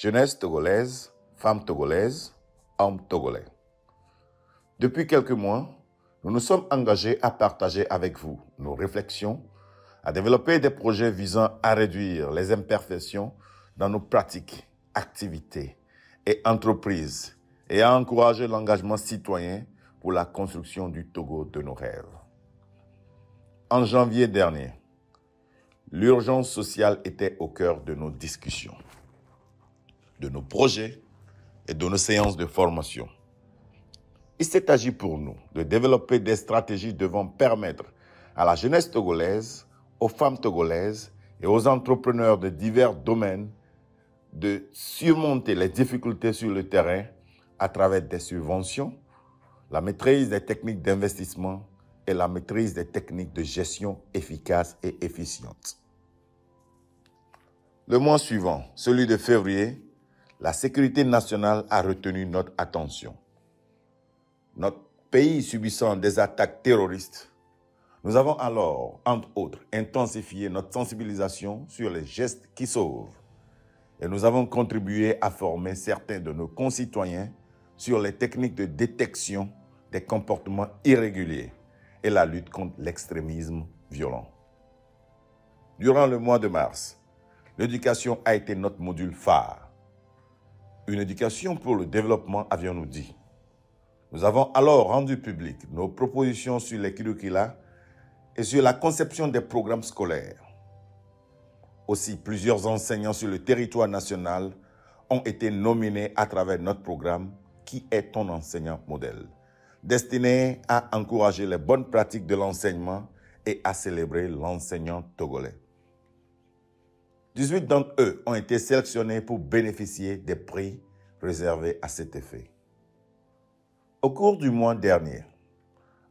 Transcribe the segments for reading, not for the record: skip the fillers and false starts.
Jeunesse togolaise, femmes togolaises, hommes togolais. Depuis quelques mois, nous nous sommes engagés à partager avec vous nos réflexions, à développer des projets visant à réduire les imperfections dans nos pratiques, activités et entreprises et à encourager l'engagement citoyen pour la construction du Togo de nos rêves. En janvier dernier, l'urgence sociale était au cœur de nos discussions, de nos projets et de nos séances de formation. Il s'est agi pour nous de développer des stratégies devant permettre à la jeunesse togolaise, aux femmes togolaises et aux entrepreneurs de divers domaines de surmonter les difficultés sur le terrain à travers des subventions, la maîtrise des techniques d'investissement et la maîtrise des techniques de gestion efficaces et efficientes. Le mois suivant, celui de février, la sécurité nationale a retenu notre attention. Notre pays subissant des attaques terroristes, nous avons alors, entre autres, intensifié notre sensibilisation sur les gestes qui sauvent. Et nous avons contribué à former certains de nos concitoyens sur les techniques de détection des comportements irréguliers et la lutte contre l'extrémisme violent. Durant le mois de mars, l'éducation a été notre module phare. Une éducation pour le développement, avions-nous dit. Nous avons alors rendu publiques nos propositions sur les curricula et sur la conception des programmes scolaires. Aussi, plusieurs enseignants sur le territoire national ont été nominés à travers notre programme « Qui est ton enseignant modèle ?», destiné à encourager les bonnes pratiques de l'enseignement et à célébrer l'enseignant togolais. 18 d'entre eux ont été sélectionnés pour bénéficier des prix réservés à cet effet. Au cours du mois dernier,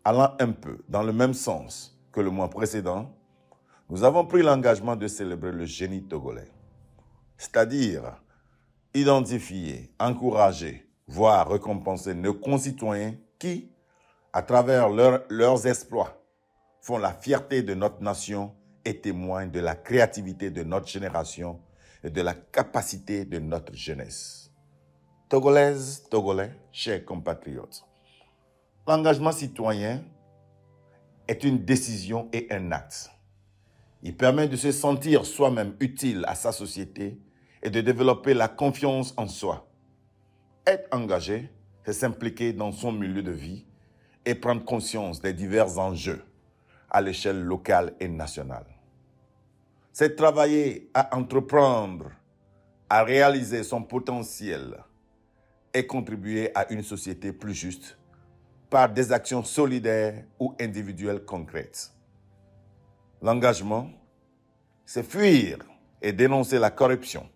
allant un peu dans le même sens que le mois précédent, nous avons pris l'engagement de célébrer le génie togolais, c'est-à-dire identifier, encourager, voire récompenser nos concitoyens qui, à travers leurs exploits, font la fierté de notre nation et témoignent de la créativité de notre génération et de la capacité de notre jeunesse. Togolaises, Togolais, chers compatriotes, l'engagement citoyen est une décision et un acte. Il permet de se sentir soi-même utile à sa société et de développer la confiance en soi. Être engagé, c'est s'impliquer dans son milieu de vie et prendre conscience des divers enjeux à l'échelle locale et nationale. C'est travailler à entreprendre, à réaliser son potentiel et contribuer à une société plus juste par des actions solidaires ou individuelles concrètes. L'engagement, c'est fuir et dénoncer la corruption.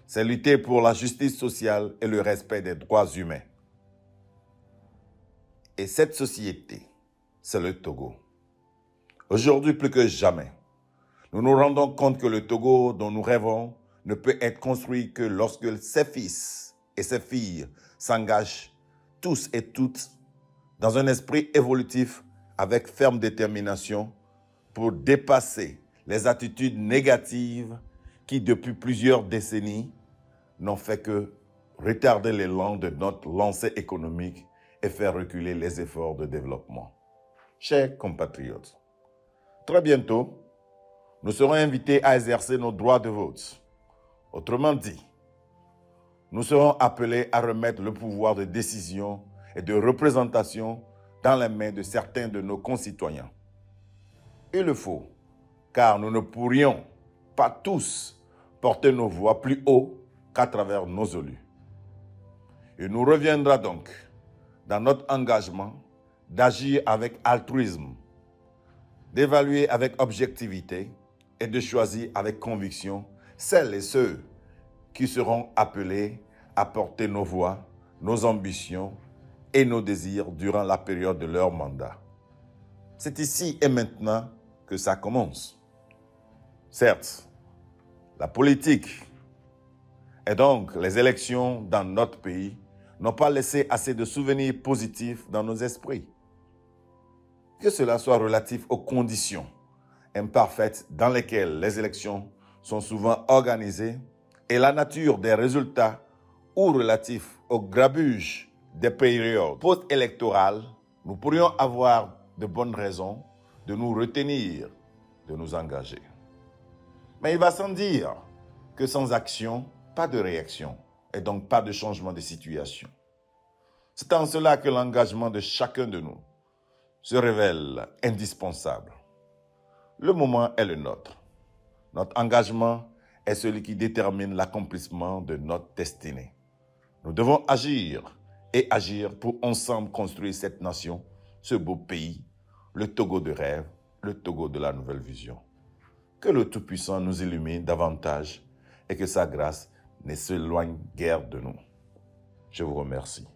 C'est lutter pour la justice sociale et le respect des droits humains. Et cette société, c'est le Togo. Aujourd'hui, plus que jamais, nous nous rendons compte que le Togo dont nous rêvons ne peut être construit que lorsque ses fils et ses filles s'engagent tous et toutes dans un esprit évolutif avec ferme détermination pour dépasser les attitudes négatives qui, depuis plusieurs décennies, n'ont fait que retarder l'élan de notre lancée économique et faire reculer les efforts de développement. Chers compatriotes, très bientôt, nous serons invités à exercer nos droits de vote. Autrement dit, nous serons appelés à remettre le pouvoir de décision et de représentation dans les mains de certains de nos concitoyens. Il le faut, car nous ne pourrions pas tous porter nos voix plus haut qu'à travers nos élus. Il nous reviendra donc, dans notre engagement, d'agir avec altruisme, d'évaluer avec objectivité et de choisir avec conviction celles et ceux qui seront appelés à porter nos voix, nos ambitions et nos désirs durant la période de leur mandat. C'est ici et maintenant que ça commence. Certes, la politique et donc les élections dans notre pays n'ont pas laissé assez de souvenirs positifs dans nos esprits. Que cela soit relatif aux conditions imparfaites dans lesquelles les élections sont souvent organisées et la nature des résultats ou relatifs au grabuge des périodes post-électorales, nous pourrions avoir de bonnes raisons de nous retenir, de nous engager. Mais il va sans dire que sans action, pas de réaction et donc pas de changement de situation. C'est en cela que l'engagement de chacun de nous se révèle indispensable. Le moment est le nôtre. Notre engagement est celui qui détermine l'accomplissement de notre destinée. Nous devons agir et agir pour ensemble construire cette nation, ce beau pays, le Togo de rêve, le Togo de la nouvelle vision. Que le Tout-Puissant nous illumine davantage et que sa grâce ne s'éloigne guère de nous. Je vous remercie.